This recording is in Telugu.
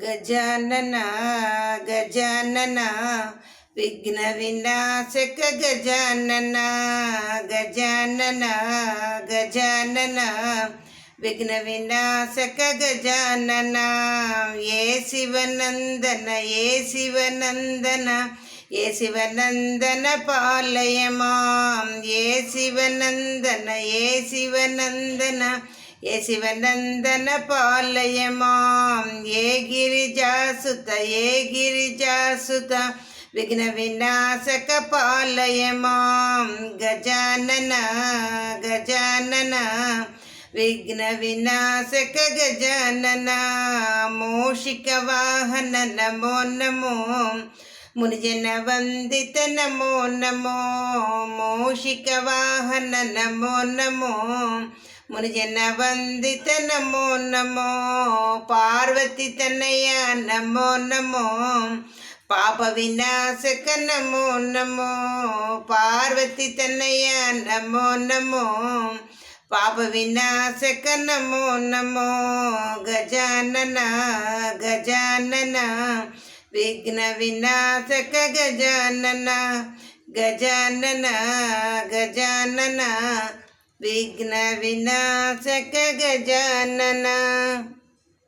ಗಜಾನನ ಗಜಾನನ ವಿಘ್ನ ವಿನಾಶಕ ಗಜಾನನ ಗಜಾನನ ಗಜಾನನ ವಿಘ್ನ ವಿನಾಶಕ ಗಜಾನನ ಏ ಶಿವನಂದನ ಏ ಶಿವನಂದನ ఏ శివనందన పాలయమాం ఏ శివనందన ఏ శివనందన ఏ శివనందన పాలయమాం ఏ గిరిజాసుత ఏ గిరిజాసుత విఘ్న వినాశక పాలయమాం గజానన గజానన విఘ్న వినాశక గజానన మూషిక వాహన నమో నమో మునిజన వందిత నమో నమో మూషిక వాహన నమో నమో మునిజన వందిత నమో నమో పార్వతి తనయ నమో నమో పాప వినాశక నమో నమో పార్వతి తనయ నమో నమో పాప వినాశక నమో నమో గజానన గజానన విఘ్న వినాశక గజానన గజానన గజానన విఘ్న వినాశక గజానన.